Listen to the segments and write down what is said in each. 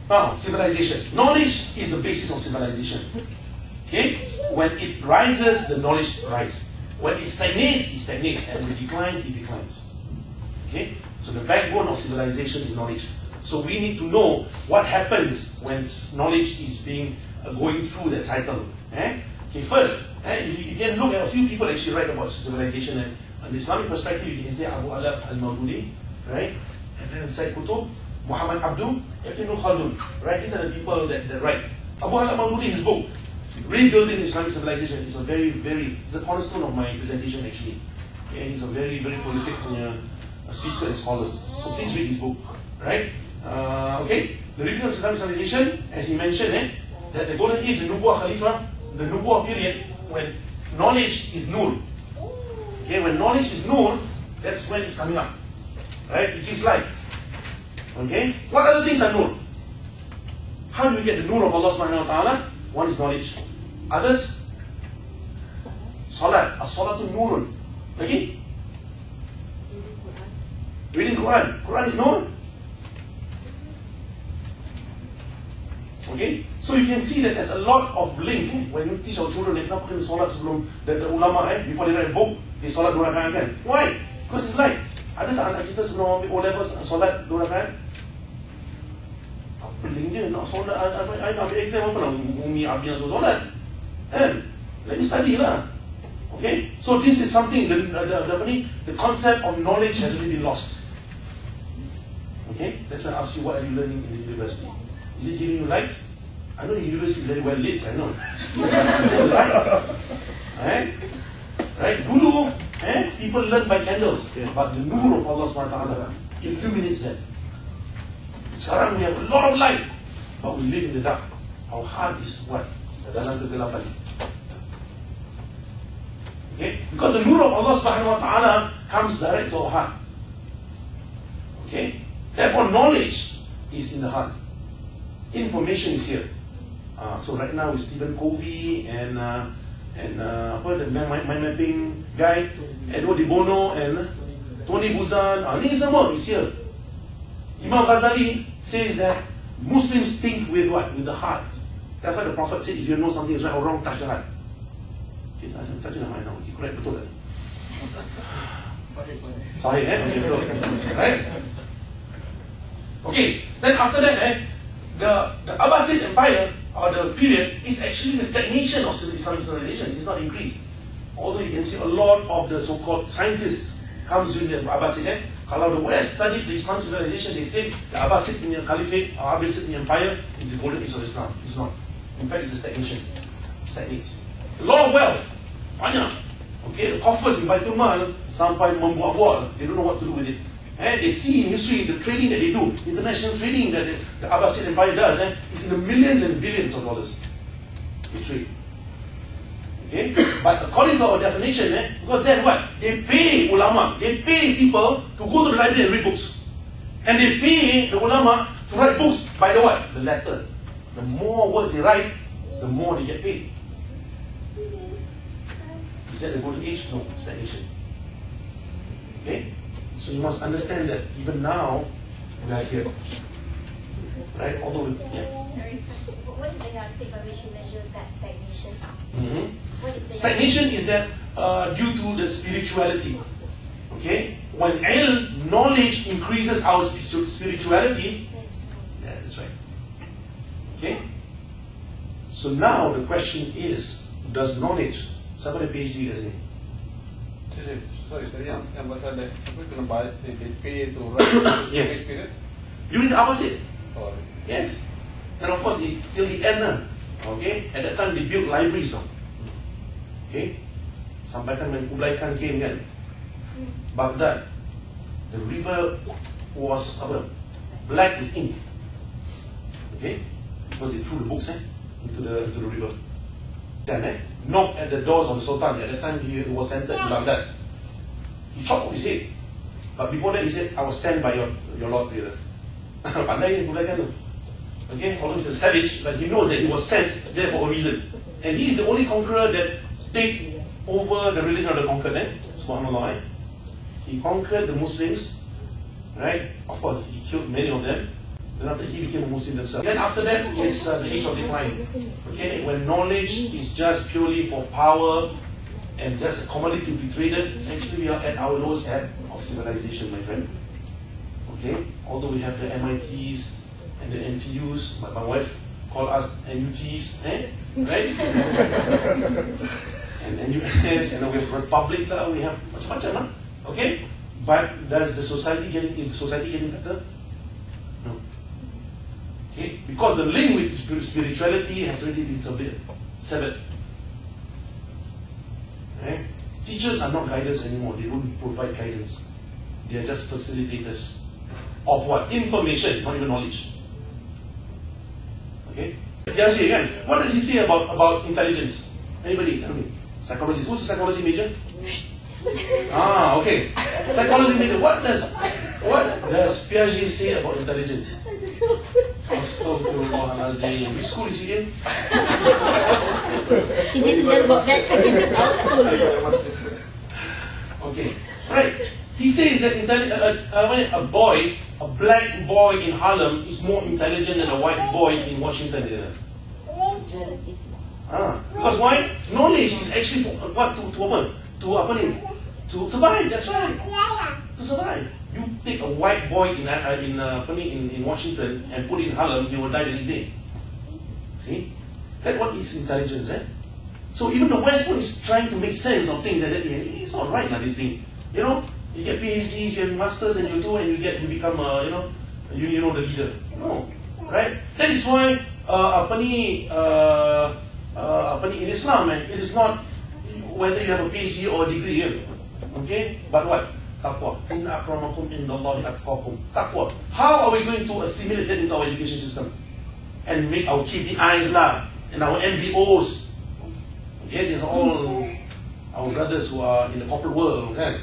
Now, civilization. Knowledge is the basis of civilization. Okay? When it rises, the knowledge rises. When it stagnates, it stagnates. And when it declines, it declines. Okay? So the backbone of civilization is knowledge. So we need to know what happens when knowledge is being going through that cycle. Okay, first, if you can look at a few people actually write about civilization, and on the Islamic perspective, you can say Abu Alab al-Maududi, right? And then Said Qutb, Muhammad Abdu, Ibn Khaldun, right? These are the people that write. Abu Alab al-Maududi, his book, Rebuilding Islamic Civilization, is a it's a cornerstone of my presentation actually. Okay, he's a very, very prolific speaker and scholar. So please read his book, right? Okay, the Rebuilding of Islamic Civilization, as he mentioned, that the golden age, the Nubuwah Khalifa, the Nubuwah period, when knowledge is nur. Okay, when knowledge is nur, that's when it's coming up. Right? It is light. Okay? What other things are nur? How do we get the nur of Allah subhanahu wa ta'ala? One is knowledge. Others? Salat. As-salatu nurun. Okay? Reading Quran. Quran is nur. Okay? So you can see that there's a lot of link when you teach our children that kenapa kena solat sebelum the ulama before they write a book, they solat 2 rakaat kan? Why? Because it's light. Ada tak anak kita sebelum ambil O-level solat 2 rakaat? Apa link dia nak solat? I ambil exam apa lah? Umi Abi yang suruh solat. Let me study lah. Okay? So this is something, the concept of knowledge has really been lost. Okay? That's why I ask you, what are you learning in the university? Is it giving you light? I know the university is very well lit, I know. Right? Right? Dulu, people learn by candles. But the nur of Allah SWT illuminates them. Sekarang we have a lot of light, but we live in the dark. Our heart is what? Dalam kegelapan. Okay? Because the nur of Allah SWT comes direct to our heart. Okay? Therefore, knowledge is in the heart. Information is here. So right now with Stephen Covey and the mind mapping guy, Edward De Bono and Tony Buzan, ni semua is here. Imam Ghazali says that Muslims think with what? With the heart. That's why the Prophet said, if you know something is right or wrong, touch the heart. Okay, touch the heart now. Okay, correct, betul tak? Sahih, okay, betul. Right? Okay, then after that, the Abbasid Empire, or the period, is actually the stagnation of Islamic civilization. It's not increased. Although you can see a lot of the so-called scientists comes during the Abbasid. Kalau the West studied the Islamic civilization, they say the Abbasid Caliphate or Abbasid Empire is the golden age of Islam. It's not. In fact, it's a stagnation. It stagnates. A lot of wealth. Banyak. Okay, the coffers in Baitul Mal sampai membuat-buat. They don't know what to do with it. They see in history the trading that they do, international trading that the Abbasid Empire does, is in the millions and billions of dollars. They trade. Okay? But according to our definition, because then what? They pay ulama, they pay people to go to the library and read books. And they pay the ulama to write books by the what? The letter. The more words they write, the more they get paid. Is that the golden age? No, stagnation. Okay? So you must understand that even now, we are here. Right? Although, yeah. Sorry, what is the yardstick by which you measure that stagnation? What is the stagnation is that due to the spirituality. Okay? When knowledge increases our spirituality, yeah, that's right. Okay? So now the question is, does knowledge, siapa ada PhD kat sini? Sorry, yang pasal apa kena bayar, they pay to write. Yes. During the Abbasid. Oh. Yes. And of course, till the end, okay. At that time, they built libraries, okay. Sampaikan when Kublai Khan came, kan, Baghdad, the river was black with ink. Okay, because they threw the books into the river. Then knocked at the doors of the Sultan. At that time, he was centered in Baghdad. He chopped off his head. But before that, he said, I was sent by your Lord. Pandai ni Kublai Khan tu. Okay, although he's a savage, but he knows that he was sent there for a reason. And he is the only conqueror that take over the religion of the conquered. Subhanallah. He conquered the Muslims, right? Of course, he killed many of them. Then after he became a Muslim themselves. Then after that is the age of decline. Okay, when knowledge is just purely for power and just a commodity to be traded, actually we are at our lowest ebb of civilization, my friend. Okay, although we have the MITs and the NTUs, but my wife called us NUTs, right? and NUS, and we have Republic, we have macam-macam, okay? But is the society getting better? No. Okay, because the link with spirituality has already been severed. Okay? Teachers are not guiders anymore. They don't provide guidance. They are just facilitators of what? Information, not even knowledge. Okay? Yashi again. What did he say about intelligence? Anybody tell me? Psychologist. Who's the psychology major? Okay. Psychology major. What does Piaget say about intelligence? Astaghfirullahalazim. Which school is she in? She didn't learn about that in our school. Okay. Right. He says that a black boy in Harlem is more intelligent than a white boy in Washington. Because why? Knowledge is actually for what? To survive. That's right. To survive. You take a white boy in Washington and put it in Harlem, he will die the next day. See? That's what is intelligence, So even the West is trying to make sense of things, and it's not right, this thing. You know, you get PhDs, you have masters, and you become the leader. No, right? That is why in Islam, it is not whether you have a PhD or a degree, okay? But what? Taqwa. Inna akramakum indallahi atqakum. Taqwa. How are we going to assimilate that into our education system and make our KPIs and our MBOs? Okay, these are all our brothers who are in the corporate world, kan?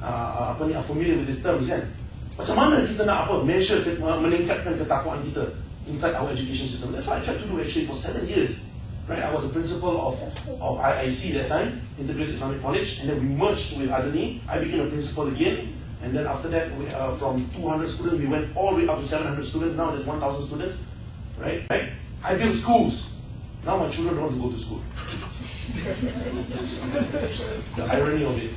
Are familiar with these terms, kan? Macam mana kita nak measure, meningkatkan ketakwaan kita inside our education system? That's what I tried to do actually for 7 years. Right, I was a principal of IIC that time, Integrated Islamic College, and then we merged with Adani. I became a principal again, and then after that, from 200 students, we went all the way up to 700 students. Now there's 1,000 students, right? I built schools. Now my children don't want to go to school. The irony of it.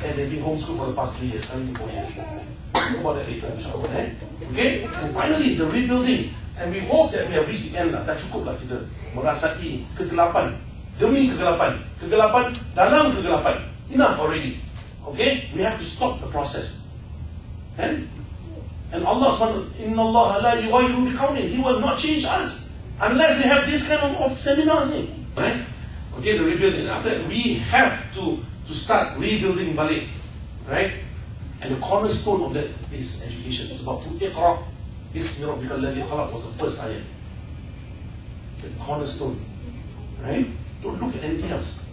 And they've been homeschooled for the past 3 years, 4 years. Talk about that later, inshallah. Okay? And finally, the rebuilding. And we hope that we have reached the end lah. Dah cukup lah kita merasai kegelapan demi kegelapan, kegelapan dalam kegelapan. Enough already. Okay? We have to stop the process. And Allah SWT, Inna Allah la yughayyiru biqawmin. He will not change us unless we have this kind of seminars. Right? Okay, the rebuilding. After that, we have to start rebuilding balik. Right? And the cornerstone of that is education. It's about to iqra. Ismi rabbika alladhi khalaq was the first ayah. The cornerstone. Right? Don't look at anything else.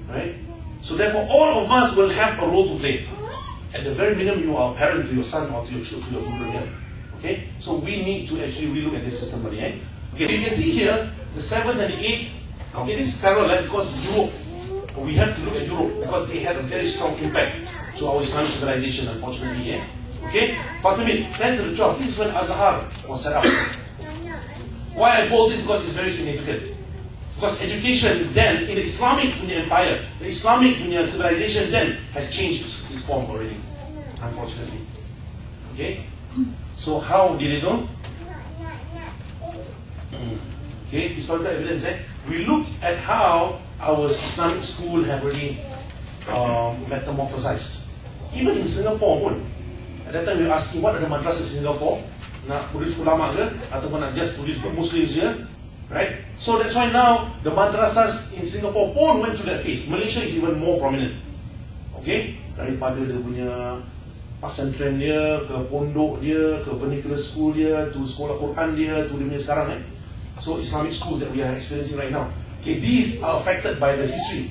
Right? So therefore, all of us will have a role to play. At the very minimum, you are a parent to your son or to your children. Okay? So we need to actually relook at this system. Okay, you can see here, the 7th and the 8th. Okay, this is parallel because Europe. We have to look at Europe because they had a very strong impact to our Islamic civilization, unfortunately. Okay? Fatimid, 10 to the 12. This is when Azhar was set up. Why I told this? Because it's very significant. Because education then, in the Islamic empire, the Islamic civilization then has changed its form already. Unfortunately. Okay? So how did it go? Okay, historical evidence. We look at how our Islamic school have already metamorphosized. Even in Singapore pun. At that time we were asking, what are the madrasas in Singapore? Nak produce ulama ke? Ataupun nak just produce Muslims je? Right? So that's why now the madrasas in Singapore pun went through that phase. Malaysia is even more prominent. Okay? Daripada dia punya pesantren dia, ke pondok dia, ke vernacular school dia, to sekolah Quran dia, to dia punya sekarang. So Islamic schools that we are experiencing right now. Okay, these are affected by the history.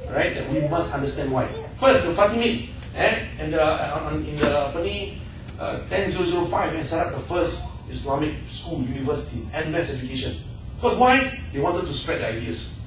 Right? And we must understand why. First, the Fatimid. And in the 10005 they set up the first Islamic school, university, and mass education. Because why? They wanted to spread the ideas.